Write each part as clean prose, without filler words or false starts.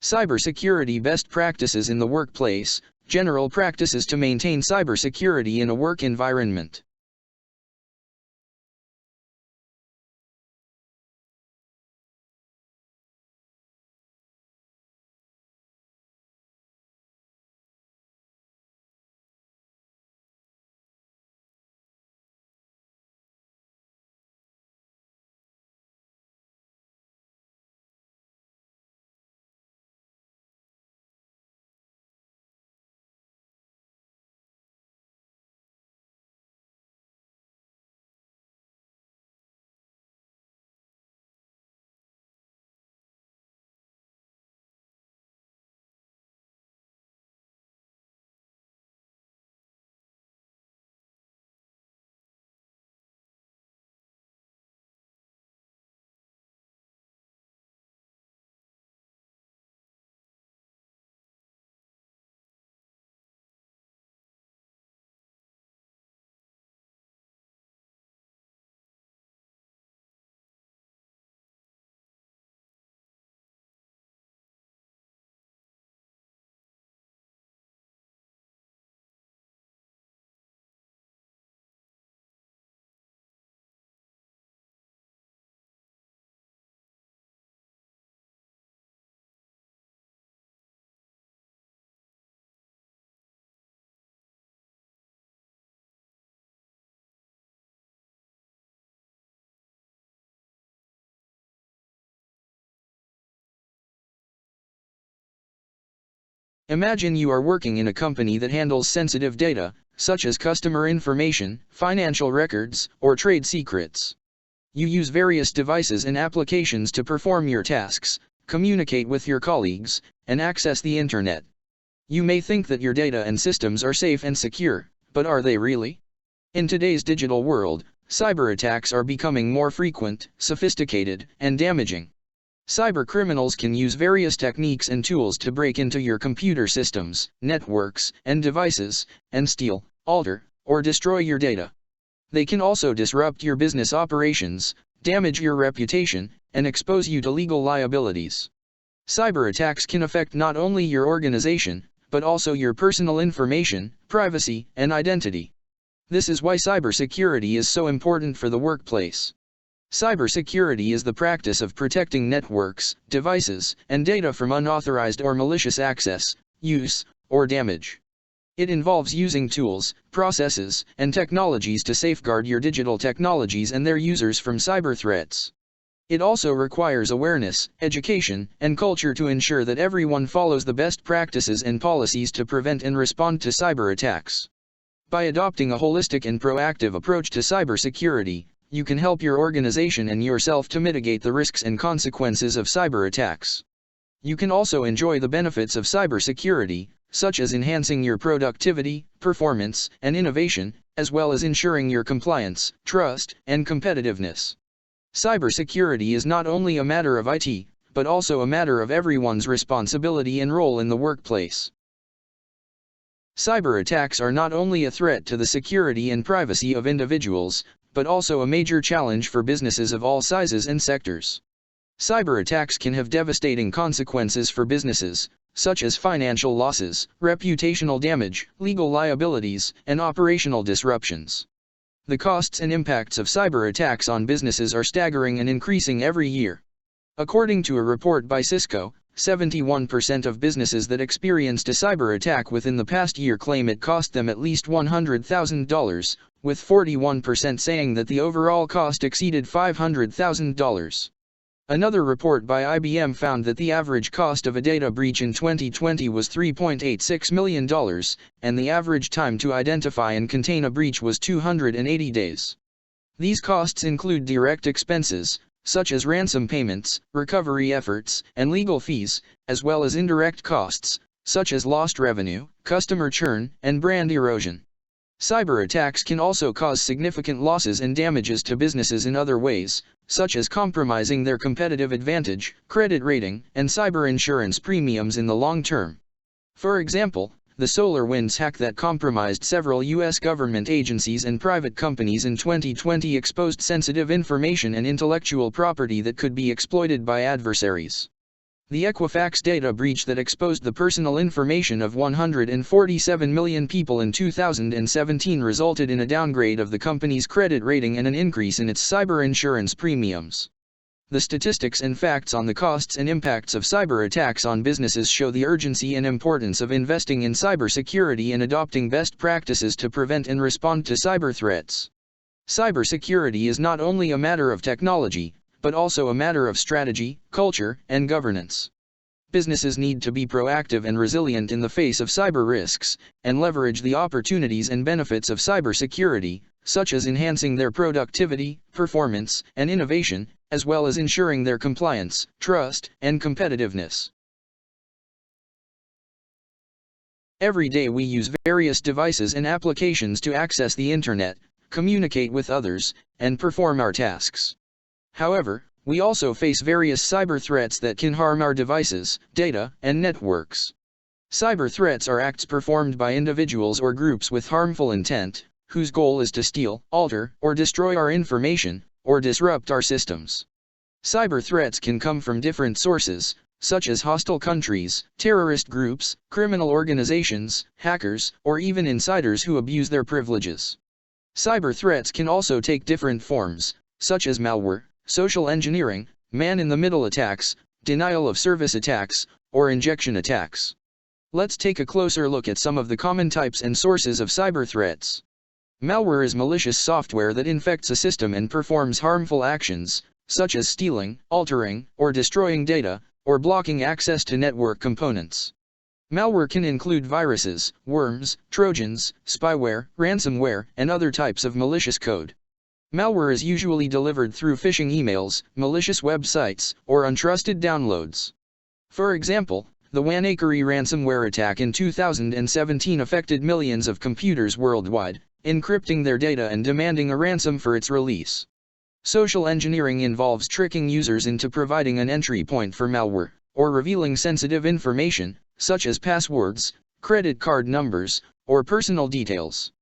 Cybersecurity best practices in the workplace, general practices to maintain cybersecurity in a work environment. Imagine you are working in a company that handles sensitive data, such as customer information, financial records, or trade secrets. You use various devices and applications to perform your tasks, communicate with your colleagues, and access the internet. You may think that your data and systems are safe and secure, but are they really? In today's digital world, cyberattacks are becoming more frequent, sophisticated, and damaging. Cybercriminals can use various techniques and tools to break into your computer systems, networks, and devices, and steal, alter, or destroy your data. They can also disrupt your business operations, damage your reputation, and expose you to legal liabilities. Cyberattacks can affect not only your organization, but also your personal information, privacy, and identity. This is why cybersecurity is so important for the workplace. Cybersecurity is the practice of protecting networks, devices, and data from unauthorized or malicious access, use, or damage. It involves using tools, processes, and technologies to safeguard your digital technologies and their users from cyber threats. It also requires awareness, education, and culture to ensure that everyone follows the best practices and policies to prevent and respond to cyber attacks. By adopting a holistic and proactive approach to cybersecurity, you can help your organization and yourself to mitigate the risks and consequences of cyber attacks. You can also enjoy the benefits of cybersecurity, such as enhancing your productivity, performance, and innovation, as well as ensuring your compliance, trust, and competitiveness. Cybersecurity is not only a matter of IT, but also a matter of everyone's responsibility and role in the workplace. Cyber attacks are not only a threat to the security and privacy of individuals, but also a major challenge for businesses of all sizes and sectors. Cyber attacks can have devastating consequences for businesses, such as financial losses, reputational damage, legal liabilities, and operational disruptions. The costs and impacts of cyber attacks on businesses are staggering and increasing every year. According to a report by Cisco, 71% of businesses that experienced a cyber attack within the past year claim it cost them at least $100,000, with 41% saying that the overall cost exceeded $500,000. Another report by IBM found that the average cost of a data breach in 2020 was $3.86 million, and the average time to identify and contain a breach was 280 days. These costs include direct expenses, such as ransom payments, recovery efforts, and legal fees, as well as indirect costs, such as lost revenue, customer churn, and brand erosion. Cyber attacks can also cause significant losses and damages to businesses in other ways, such as compromising their competitive advantage, credit rating, and cyber insurance premiums in the long term. For example, the SolarWinds hack that compromised several U.S. government agencies and private companies in 2020 exposed sensitive information and intellectual property that could be exploited by adversaries. The Equifax data breach that exposed the personal information of 147 million people in 2017 resulted in a downgrade of the company's credit rating and an increase in its cyber insurance premiums. The statistics and facts on the costs and impacts of cyber attacks on businesses show the urgency and importance of investing in cybersecurity and adopting best practices to prevent and respond to cyber threats. Cybersecurity is not only a matter of technology, but also a matter of strategy, culture, and governance. Businesses need to be proactive and resilient in the face of cyber risks, and leverage the opportunities and benefits of cybersecurity, such as enhancing their productivity, performance, and innovation, as well as ensuring their compliance, trust, and competitiveness. Every day we use various devices and applications to access the internet, communicate with others, and perform our tasks. However, we also face various cyber threats that can harm our devices, data, and networks. Cyber threats are acts performed by individuals or groups with harmful intent, whose goal is to steal, alter, or destroy our information, or disrupt our systems. Cyber threats can come from different sources, such as hostile countries, terrorist groups, criminal organizations, hackers, or even insiders who abuse their privileges. Cyber threats can also take different forms, such as malware, social engineering, man-in-the-middle attacks, denial-of-service attacks, or injection attacks. Let's take a closer look at some of the common types and sources of cyber threats. Malware is malicious software that infects a system and performs harmful actions, such as stealing, altering, or destroying data, or blocking access to network components. Malware can include viruses, worms, trojans, spyware, ransomware, and other types of malicious code. Malware is usually delivered through phishing emails, malicious websites, or untrusted downloads. For example, the WannaCry ransomware attack in 2017 affected millions of computers worldwide, encrypting their data and demanding a ransom for its release. Social engineering involves tricking users into providing an entry point for malware, or revealing sensitive information, such as passwords, credit card numbers, or personal details.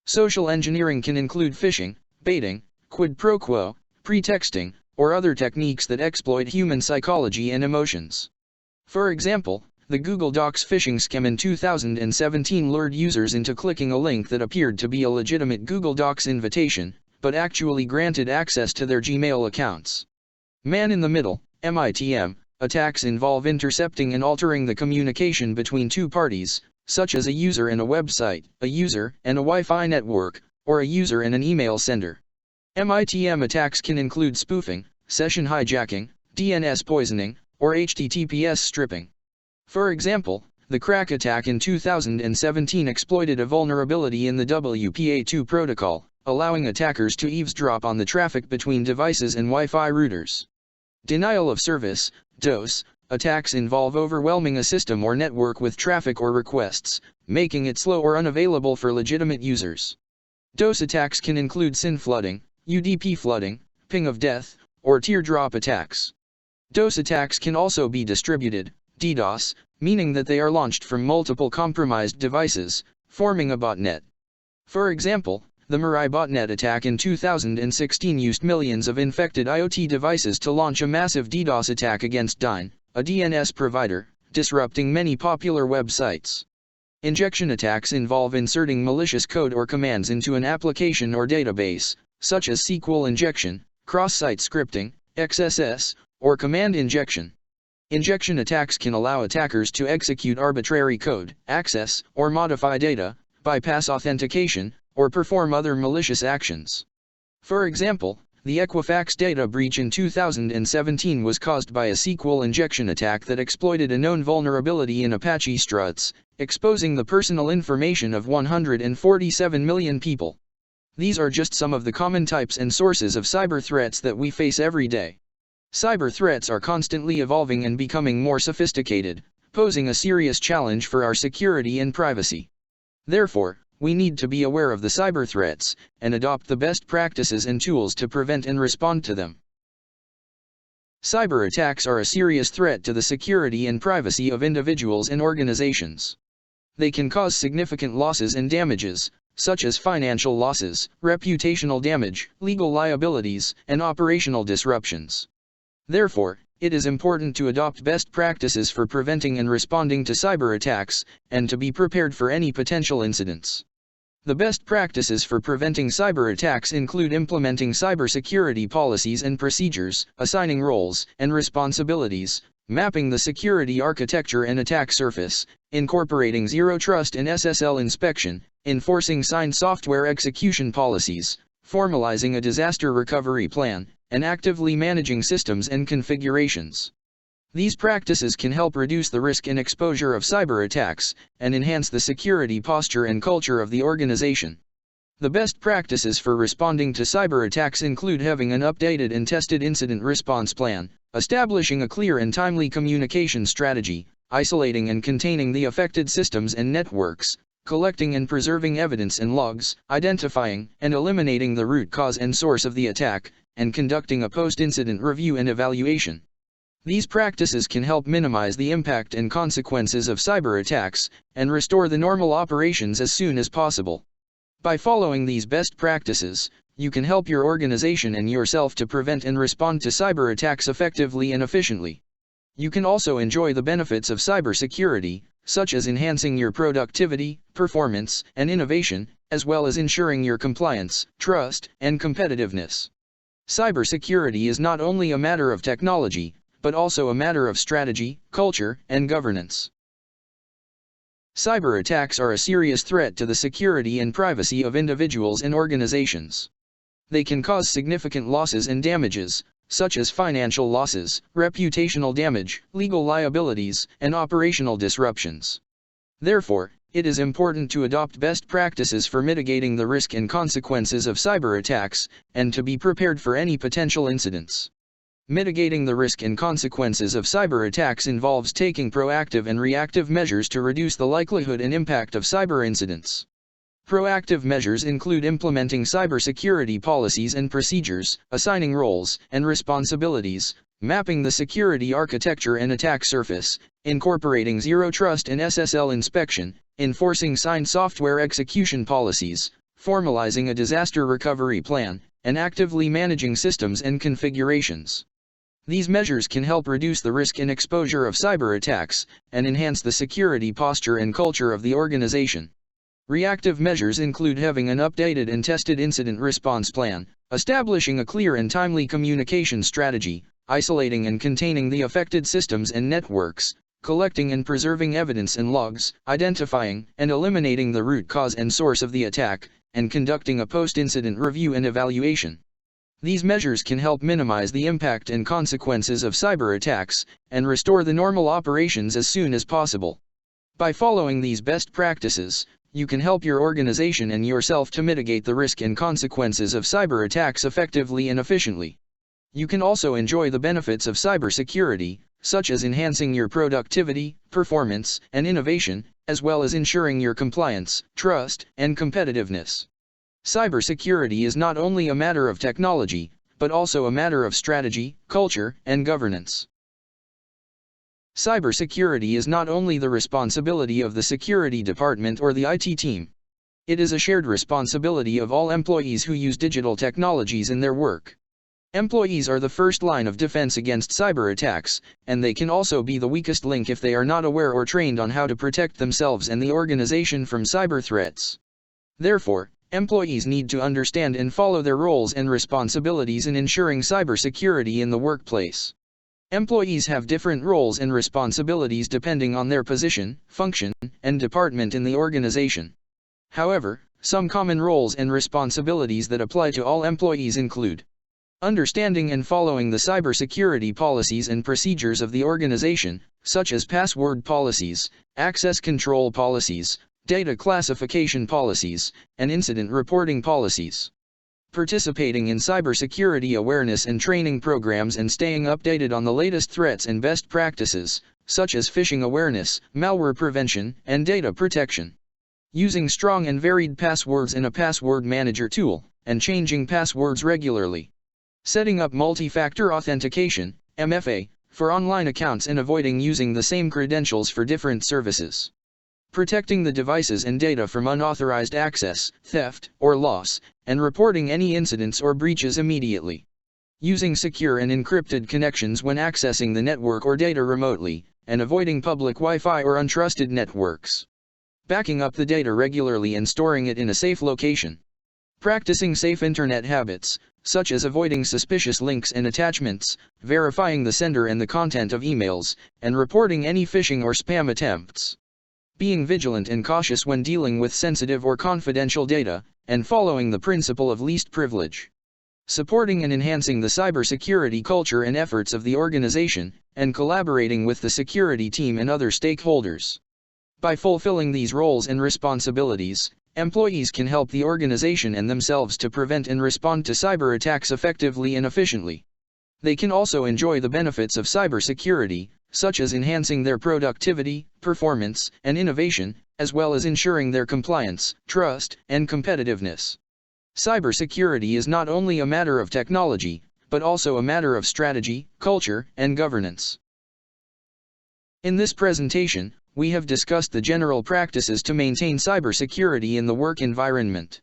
Social engineering can include phishing, baiting, quid pro quo, pretexting, or other techniques that exploit human psychology and emotions. For example, the Google Docs phishing scam in 2017 lured users into clicking a link that appeared to be a legitimate Google Docs invitation, but actually granted access to their Gmail accounts. Man-in-the-middle, MITM, attacks involve intercepting and altering the communication between two parties, such as a user and a website, a user and a Wi-Fi network, or a user and an email sender. MITM attacks can include spoofing, session hijacking, DNS poisoning, or HTTPS stripping. For example, the crack attack in 2017 exploited a vulnerability in the WPA2 protocol, allowing attackers to eavesdrop on the traffic between devices and Wi-Fi routers. Denial of service, DOS, attacks involve overwhelming a system or network with traffic or requests, making it slow or unavailable for legitimate users. DOS attacks can include SYN flooding, UDP flooding, ping of death, or teardrop attacks. DOS attacks can also be distributed, DDoS, meaning that they are launched from multiple compromised devices, forming a botnet. For example, the Mirai botnet attack in 2016 used millions of infected IoT devices to launch a massive DDoS attack against Dyn, a DNS provider, disrupting many popular websites. Injection attacks involve inserting malicious code or commands into an application or database, such as SQL injection, cross-site scripting, XSS, or command injection. Injection attacks can allow attackers to execute arbitrary code, access or modify data, bypass authentication, or perform other malicious actions. For example, the Equifax data breach in 2017 was caused by a SQL injection attack that exploited a known vulnerability in Apache Struts, exposing the personal information of 147 million people. These are just some of the common types and sources of cyber threats that we face every day. Cyber threats are constantly evolving and becoming more sophisticated, posing a serious challenge for our security and privacy. Therefore, we need to be aware of the cyber threats, and adopt the best practices and tools to prevent and respond to them. Cyber attacks are a serious threat to the security and privacy of individuals and organizations. They can cause significant losses and damages, such as financial losses, reputational damage, legal liabilities, and operational disruptions. Therefore, it is important to adopt best practices for preventing and responding to cyber attacks, and to be prepared for any potential incidents. The best practices for preventing cyber attacks include implementing cybersecurity policies and procedures, assigning roles and responsibilities, mapping the security architecture and attack surface, incorporating zero trust and SSL inspection, enforcing signed software execution policies, formalizing a disaster recovery plan, and actively managing systems and configurations. These practices can help reduce the risk and exposure of cyber attacks, and enhance the security posture and culture of the organization. The best practices for responding to cyber attacks include having an updated and tested incident response plan, establishing a clear and timely communication strategy, isolating and containing the affected systems and networks, collecting and preserving evidence and logs, identifying and eliminating the root cause and source of the attack, and conducting a post-incident review and evaluation. These practices can help minimize the impact and consequences of cyber attacks, and restore the normal operations as soon as possible. By following these best practices, you can help your organization and yourself to prevent and respond to cyber attacks effectively and efficiently. You can also enjoy the benefits of cybersecurity, such as enhancing your productivity, performance, and innovation, as well as ensuring your compliance, trust, and competitiveness. Cybersecurity is not only a matter of technology, but also a matter of strategy, culture, and governance. Cyber attacks are a serious threat to the security and privacy of individuals and organizations. They can cause significant losses and damages, such as financial losses, reputational damage, legal liabilities, and operational disruptions. Therefore, it is important to adopt best practices for mitigating the risk and consequences of cyber attacks, and to be prepared for any potential incidents. Mitigating the risk and consequences of cyber attacks involves taking proactive and reactive measures to reduce the likelihood and impact of cyber incidents. Proactive measures include implementing cybersecurity policies and procedures, assigning roles and responsibilities, mapping the security architecture and attack surface, incorporating zero trust and SSL inspection, enforcing signed software execution policies, formalizing a disaster recovery plan, and actively managing systems and configurations. These measures can help reduce the risk and exposure of cyber attacks, and enhance the security posture and culture of the organization. Reactive measures include having an updated and tested incident response plan, establishing a clear and timely communication strategy, isolating and containing the affected systems and networks, collecting and preserving evidence and logs, identifying and eliminating the root cause and source of the attack, and conducting a post-incident review and evaluation. These measures can help minimize the impact and consequences of cyber attacks, and restore the normal operations as soon as possible. By following these best practices, you can help your organization and yourself to mitigate the risk and consequences of cyber attacks effectively and efficiently. You can also enjoy the benefits of cybersecurity, such as enhancing your productivity, performance, and innovation, as well as ensuring your compliance, trust, and competitiveness. Cybersecurity is not only a matter of technology, but also a matter of strategy, culture, and governance. Cybersecurity is not only the responsibility of the security department or the IT team. It is a shared responsibility of all employees who use digital technologies in their work. Employees are the first line of defense against cyber attacks, and they can also be the weakest link if they are not aware or trained on how to protect themselves and the organization from cyber threats. Therefore, employees need to understand and follow their roles and responsibilities in ensuring cybersecurity in the workplace. Employees have different roles and responsibilities depending on their position, function, and department in the organization. However, some common roles and responsibilities that apply to all employees include understanding and following the cybersecurity policies and procedures of the organization, such as password policies, access control policies, data classification policies, and incident reporting policies. Participating in cybersecurity awareness and training programs and staying updated on the latest threats and best practices, such as phishing awareness, malware prevention, and data protection. Using strong and varied passwords in a password manager tool, and changing passwords regularly. Setting up multi-factor authentication, MFA, for online accounts and avoiding using the same credentials for different services. Protecting the devices and data from unauthorized access, theft, or loss, and reporting any incidents or breaches immediately. using secure and encrypted connections when accessing the network or data remotely, and avoiding public Wi-Fi or untrusted networks. Backing up the data regularly and storing it in a safe location. Practicing safe internet habits, such as avoiding suspicious links and attachments, verifying the sender and the content of emails, and reporting any phishing or spam attempts. Being vigilant and cautious when dealing with sensitive or confidential data, and following the principle of least privilege. Supporting and enhancing the cybersecurity culture and efforts of the organization, and collaborating with the security team and other stakeholders. By fulfilling these roles and responsibilities, employees can help the organization and themselves to prevent and respond to cyber attacks effectively and efficiently. They can also enjoy the benefits of cybersecurity, such as enhancing their productivity, performance, and innovation, as well as ensuring their compliance, trust, and competitiveness. Cybersecurity is not only a matter of technology, but also a matter of strategy, culture, and governance. In this presentation, we have discussed the general practices to maintain cybersecurity in the work environment.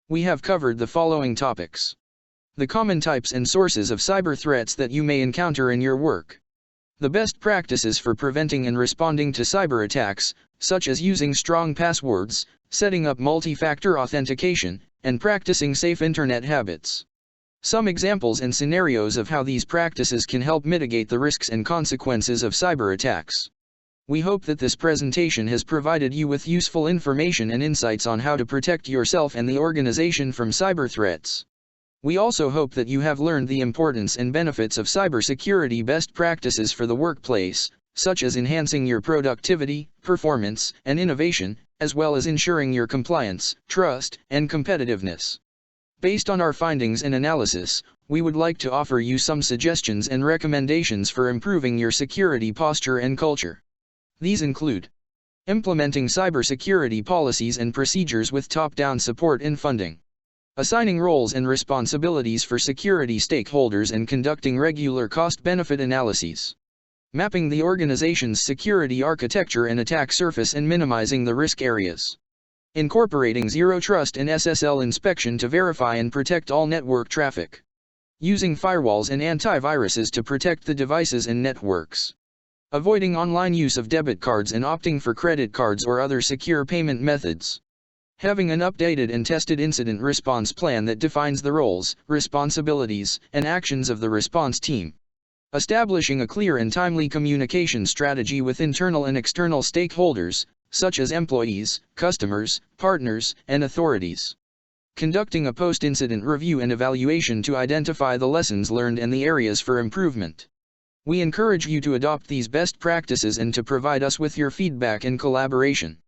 We have covered the following topics: the common types and sources of cyber threats that you may encounter in your work, the best practices for preventing and responding to cyber attacks, such as using strong passwords, setting up multi-factor authentication, and practicing safe internet habits. Some examples and scenarios of how these practices can help mitigate the risks and consequences of cyber attacks. We hope that this presentation has provided you with useful information and insights on how to protect yourself and the organization from cyber threats. We also hope that you have learned the importance and benefits of cybersecurity best practices for the workplace, such as enhancing your productivity, performance, and innovation, as well as ensuring your compliance, trust, and competitiveness. Based on our findings and analysis, we would like to offer you some suggestions and recommendations for improving your security posture and culture. These include implementing cybersecurity policies and procedures with top-down support and funding, assigning roles and responsibilities for security stakeholders and conducting regular cost-benefit analyses, mapping the organization's security architecture and attack surface and minimizing the risk areas, incorporating zero trust and SSL inspection to verify and protect all network traffic, using firewalls and antiviruses to protect the devices and networks, avoiding online use of debit cards and opting for credit cards or other secure payment methods, having an updated and tested incident response plan that defines the roles, responsibilities, and actions of the response team, establishing a clear and timely communication strategy with internal and external stakeholders, such as employees, customers, partners, and authorities, conducting a post-incident review and evaluation to identify the lessons learned and the areas for improvement. We encourage you to adopt these best practices and to provide us with your feedback and collaboration.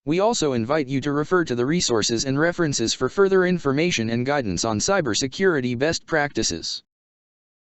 We also invite you to refer to the resources and references for further information and guidance on cybersecurity best practices.